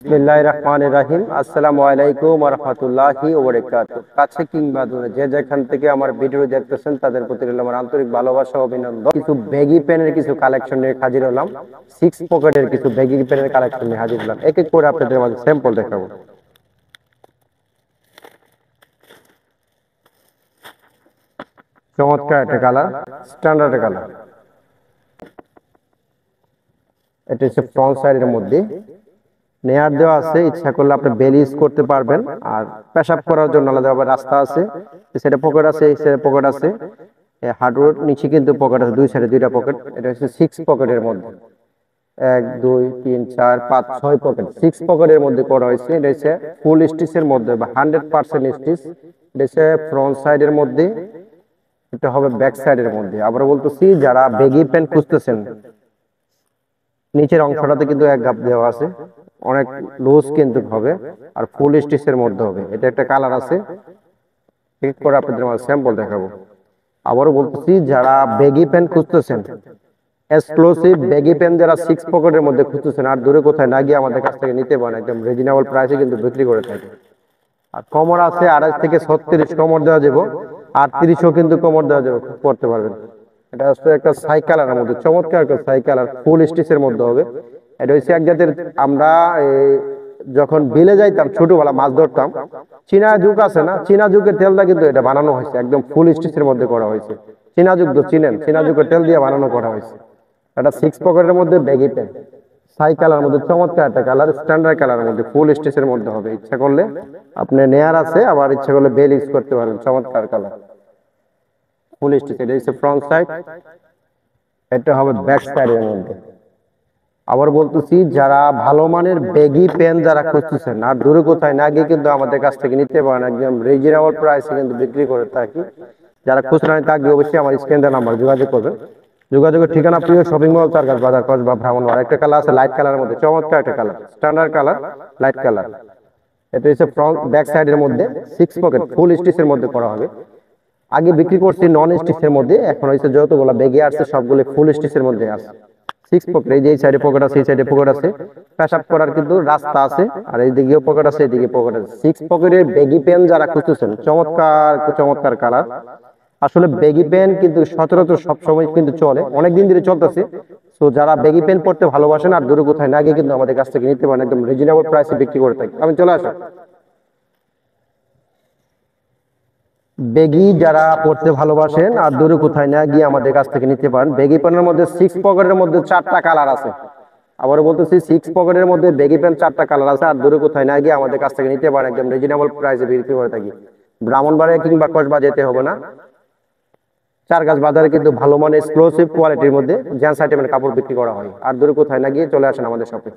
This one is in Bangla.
বিসমিল্লাহির রহমানির রহিম। আসসালামু আলাইকুম ওয়া রাহমাতুল্লাহি ওয়া বারাকাতুহু। কাছে কিংবা দূরে যে যেখান থেকে আমার ভিডিও দেখতেছেন তাদের প্রতি রইল আমার আন্তরিক ভালোবাসা ও অভিনন্দন। কিছু ব্যাগি পেনের কিছু কালেকশন নিয়ে হাজির হলাম। 6 পকেটের কিছু ব্যাগি পেনের কালেকশন নিয়ে হাজির হলাম। এক এক করে আপনাদের মাঝে স্যাম্পল দেখাবো। চমৎকার একটা কালার, স্ট্যান্ডার্ড কালার। এটা হচ্ছে ফ্রন্ট সাইডের মধ্যে নেয়ার দেওয়া আছে, ইচ্ছা করলে আপনি বেল ইউজ করতে পারবেন। আর পেশাব করার জন্য আলাদাভাবে রাস্তা আছে, এই সাইডে পকেট আছে, এই সাইডে পকেট আছে। হার্ডওয়্যার নিচে কিন্তু পকেট আছে, দুই সাইডে দুইটা পকেট। এটা হচ্ছে 6 পকেটের মধ্যে 1 2 3 4 5 6 পকেট, 6 পকেটের মধ্যে করা হয়েছে। এটা হচ্ছে ফুল স্টিচের মধ্যে বা 100% স্টিচ। এটা হচ্ছে ফ্রন্ট সাইডের মধ্যে, এটা হবে ব্যাক সাইডের মধ্যে। আবার বলতেছি, যারা বেগি প্যান্ট খুঁজতেছেন, নিচের অংশটাতে কিন্তু এক গাপ দেওয়া আছে, অনেক লুজ কিন্তু হবে, আর ফুল স্টিচের মধ্যে হবে। এটা একটা কালার আছে, ঠিক করে আপনাদের মাঝে স্যাম্পল দেখাবো। আবারও বলতেছি, যারা বেগি প্যান্ট খুঁজতেছেন, এক্সক্লুসিভ বেগি প্যান্ট যারা 6 পকেটের মধ্যে খুঁজতেছেন, আর দূরে কোথায় না গিয়ে আমাদের কাছ থেকে নিতে পারেন, একদম রিজনেবল প্রাইসে কিন্তু বিক্রি করে থাকে। আর কমর আছে 28 থেকে 36 কমর দেওয়া যাবে, 38ও কিন্তু কমর দেওয়া যাবে, করতে পারবেন। এটা হচ্ছে একটা সাই কালারের মধ্যে, চমৎকার একটা সাই কালার, ফুল স্টিচের মধ্যে হবে। এটা হচ্ছে এক জাতের, আমরা যখন বিলে যাইতাম ছোটবেলা মাছ ধরতাম, চীনা যুগ আছে না, চীনা যুগের তেলটা কিন্তু এটা বানানো হয়েছে, একদম ফুল স্টিচের মধ্যে করা হয়েছে। চীনা যুগ তো চিনেন, চীনা যুগের তেল দিয়ে বানানো করা হয়েছে। এটা 6 পকেটের মধ্যে ব্যাগি প্যান্ট, সাই কালার মধ্যে, চমৎকার একটা কালার, স্ট্যান্ডার্ড কালারের মধ্যে, ফুল স্টিচের মধ্যে হবে। ইচ্ছা করলে আপনি নেয়ার আছে, আবার ইচ্ছা করলে বেল ইউজ করতে পারেন। চমৎকার কালার, ফুল স্টিচ। এটা হচ্ছে ফ্রন্ট সাইড, এটা হবে ব্যাক সাইডের মধ্যে। আবার বলতেছি, যারা ভালো মানের বেগি প্যান্ট যারা খুঁজতেছেন, আর দূরে কোথায় না গিয়ে কিন্তু আমাদের কাছ থেকে নিতে পারেন, একদম রিজনেবল প্রাইসে কিন্তু বিক্রি করে থাকি। যারা খুচরা নিতে আগ্রহী, অবশ্যই আমার স্ক্রিনে নাম্বার যোগাযোগ করবেন। যোগাযোগের ঠিকানা প্রিয় শপিং মল, চারঘাট বাজার, কসবা, ব্রাহ্মণবাড়িয়া। একটা কালার আছে লাইট কালারের মধ্যে, চমৎকার একটা colour, standard colour, light colour. এটা হচ্ছে ফ্রন্ট ব্যাক সাইডের মধ্যে 6 পকেট, ফুল স্টিচের মধ্যে করা হবে। আগে বিক্রি করছি নন স্টিচের মধ্যে, এখন হচ্ছে যতগুলো বেগে আসছে সবগুলো ফুল স্টিচের মধ্যে আছে। 6 পকেট, এই যে এই সাইডে পকেট আছে, এই সাইডে পকেট আছে, পেশাব করার কিন্তু রাস্তা আছে, আর এই দিকেও পকেট আছে, এইদিকে পকেট আছে। 6 পকেটের বেগি প্যান্ট যারা খুঁজতেছেন, চমৎকার চমৎকার কালার। আসলে বেগি প্যান্ট কিন্তু সচরাচর সবসময় কিন্তু চলে, অনেকদিন ধরে চলতেছে। তো যারা বেগি প্যান্ট পরতে ভালোবাসেন, আর দূরে কোথায় না গিয়ে কিন্তু আমাদের কাছ থেকে নিতে পারেন, একদম রিজনেবল প্রাইসে বিক্রি করে থাকি। আমি চলে আসেন। বেগি যারা পড়তে ভালোবাসেন, আর দূরে কোথায় না গিয়ে আমাদের কাছ থেকে নিতে পারেন। বেগি প্যান্টের মধ্যে 6 পকেটের মধ্যে 4টা কালার আছে। আবারও বলতেছি, 6 পকেটের মধ্যে বেগি প্যান্ট 4টা কালার আছে, আর দূরে কোথায় না গিয়ে আমাদের কাছ থেকে নিতে পারেন, একদম রিজনেবল প্রাইসে বিক্রি করে থাকি। ব্রাহ্মণবাড়িয়া কিংবা কসবা যেতে হবে না, চারঘাট বাজারে কিন্তু ভালো মানের এক্সক্লুসিভ কোয়ালিটির মধ্যে জেন্টস আইটেমের কাপড় বিক্রি করা হয়। আর দূরে কোথায় না গিয়ে চলে আসেন আমাদের শপে।